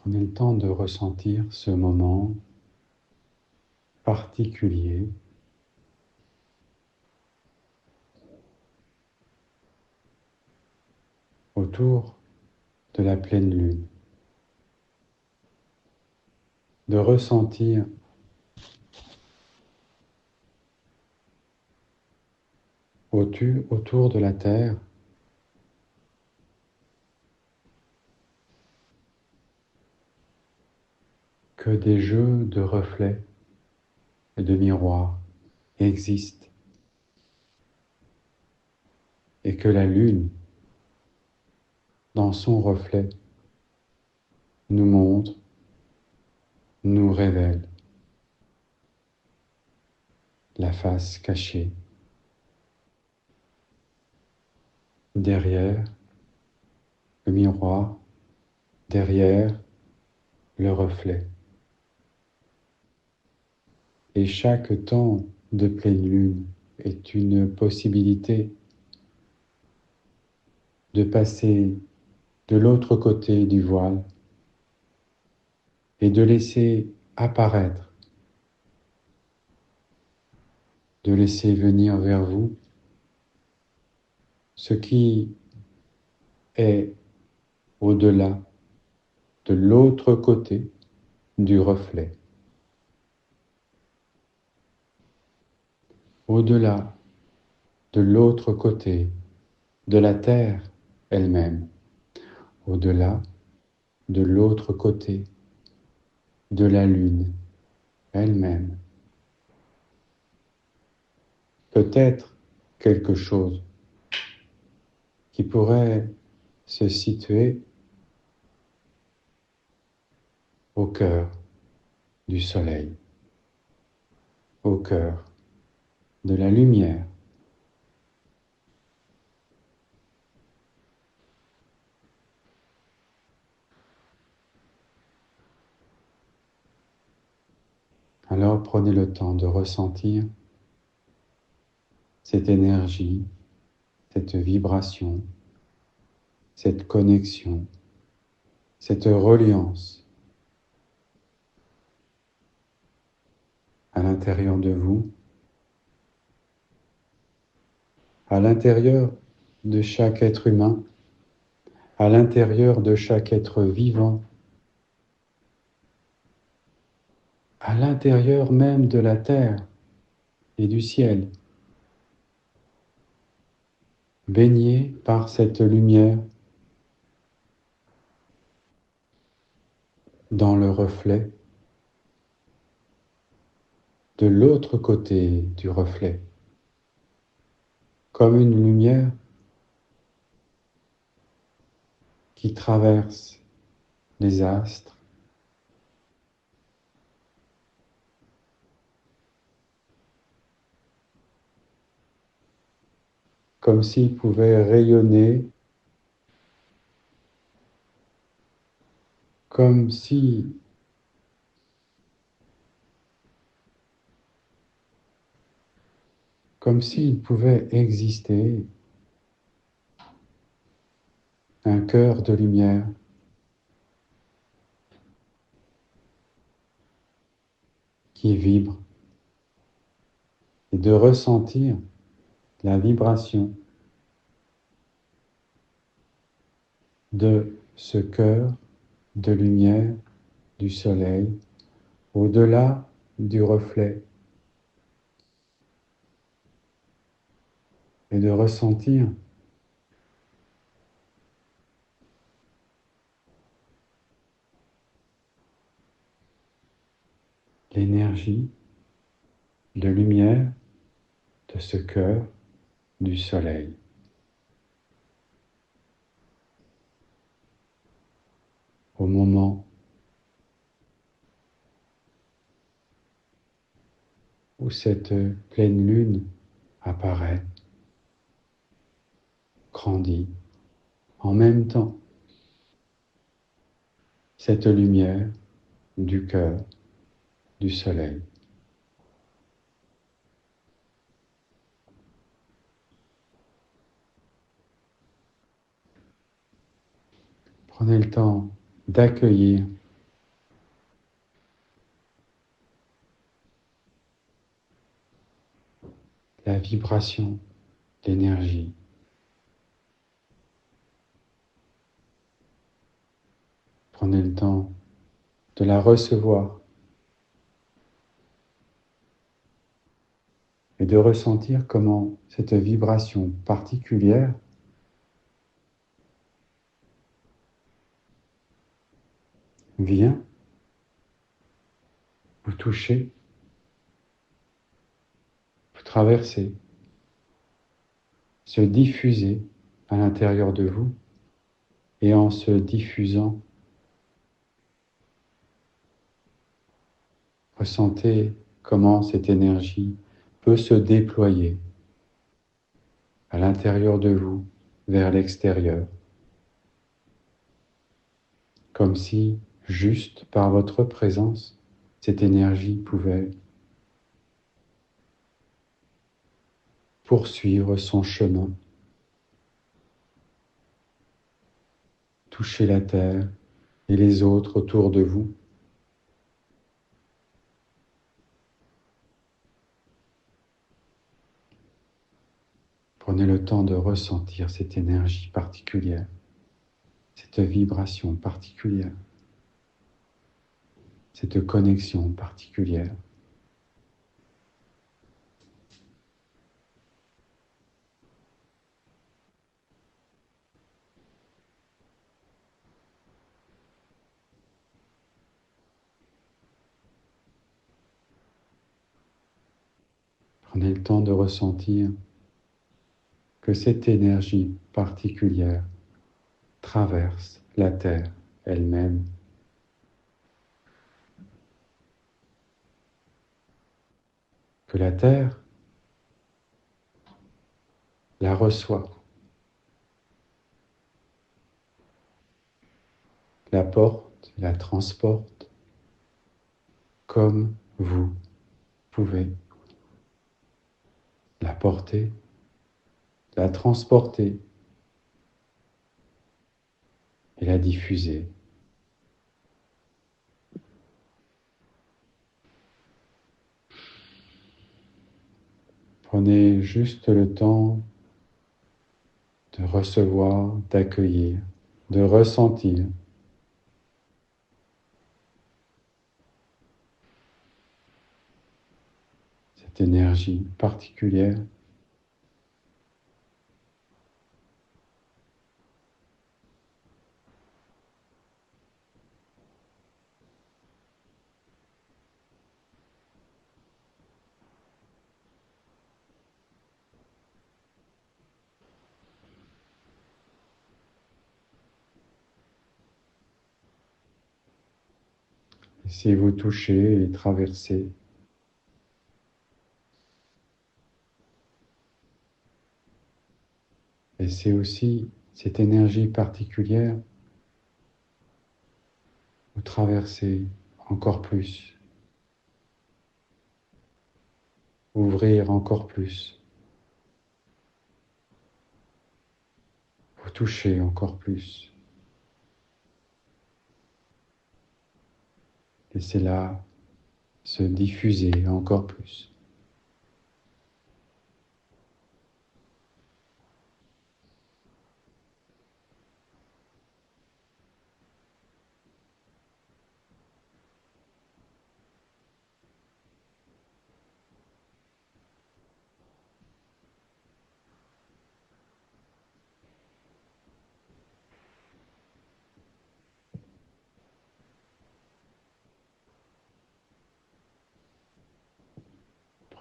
Prenez le temps de ressentir ce moment particulier autour de la pleine lune, de ressentir autour de la Terre que des jeux de reflets et de miroirs existent et que la lune, dans son reflet, nous montre, nous révèle la face cachée derrière le miroir, derrière le reflet. Et chaque temps de pleine lune est une possibilité de passer de l'autre côté du voile et de laisser apparaître, de laisser venir vers vous ce qui est au-delà, de l'autre côté du reflet, au-delà, de l'autre côté de la Terre elle-même, au-delà, de l'autre côté de la Lune elle-même. Peut-être quelque chose qui pourrait se situer au cœur du soleil, au cœur de la lumière. Alors prenez le temps de ressentir cette énergie, cette vibration, cette connexion, cette reliance à l'intérieur de vous, à l'intérieur de chaque être humain, à l'intérieur de chaque être vivant, à l'intérieur même de la terre et du ciel, baigné par cette lumière dans le reflet, de l'autre côté du reflet, comme une lumière qui traverse les astres, comme s'il pouvait rayonner, comme si comme s'il pouvait exister un cœur de lumière qui vibre et de ressentir la vibration de ce cœur de lumière du soleil au-delà du reflet et de ressentir l'énergie de lumière de ce cœur du soleil. Au moment où cette pleine lune apparaît, grandit, en même temps, cette lumière du cœur du soleil. Prenez le temps d'accueillir la vibration, l'énergie. Prenez le temps de la recevoir et de ressentir comment cette vibration particulière vient vous toucher, vous traverser, se diffuser à l'intérieur de vous et en se diffusant, ressentez comment cette énergie peut se déployer à l'intérieur de vous vers l'extérieur, comme si, juste par votre présence, cette énergie pouvait poursuivre son chemin, toucher la terre et les autres autour de vous. Prenez le temps de ressentir cette énergie particulière, cette vibration particulière, cette connexion particulière. Prenez le temps de ressentir que cette énergie particulière traverse la Terre elle-même, que la Terre la reçoit, la porte, la transporte, comme vous pouvez la porter, la transporter et la diffuser. Prenez juste le temps de recevoir, d'accueillir, de ressentir cette énergie particulière. Laissez-vous toucher et traverser. Laissez aussi cette énergie particulière vous traverser encore plus, ouvrir encore plus, vous toucher encore plus. Laissez-la se diffuser encore plus.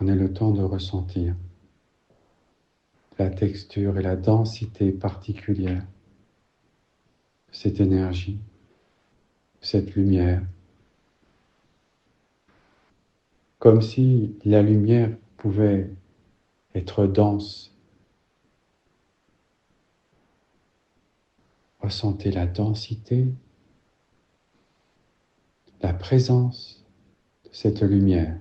Prenez le temps de ressentir la texture et la densité particulière de cette énergie, de cette lumière, comme si la lumière pouvait être dense. Ressentez la densité, la présence de cette lumière.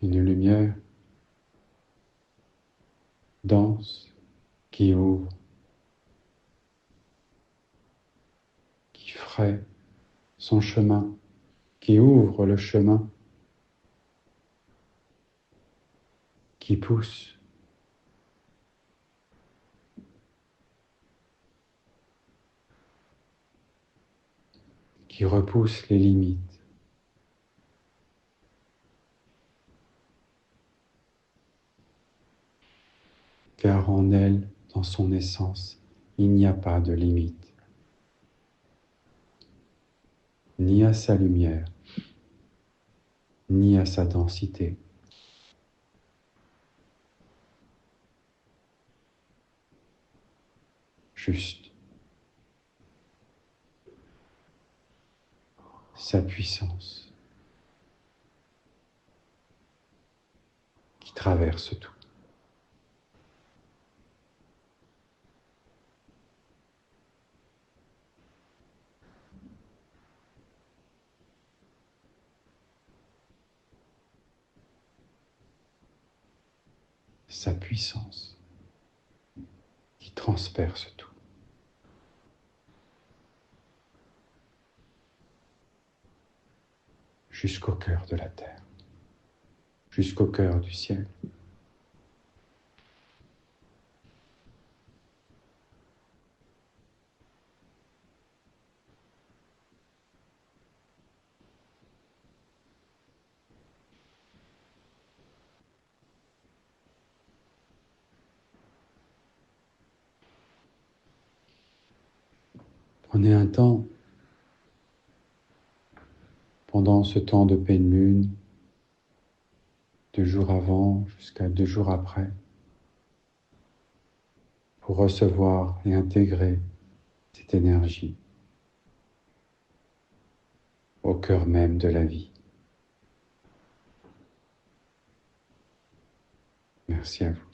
Une lumière dense qui ouvre, qui fraie son chemin, qui ouvre le chemin, qui pousse, qui repousse les limites. Car en elle, dans son essence, il n'y a pas de limite, ni à sa lumière, ni à sa densité. Juste sa puissance qui traverse tout. Sa puissance qui transperce tout. Jusqu'au cœur de la terre, jusqu'au cœur du ciel. Prenez un temps, pendant ce temps de pleine lune, 2 jours avant jusqu'à 2 jours après, pour recevoir et intégrer cette énergie au cœur même de la vie. Merci à vous.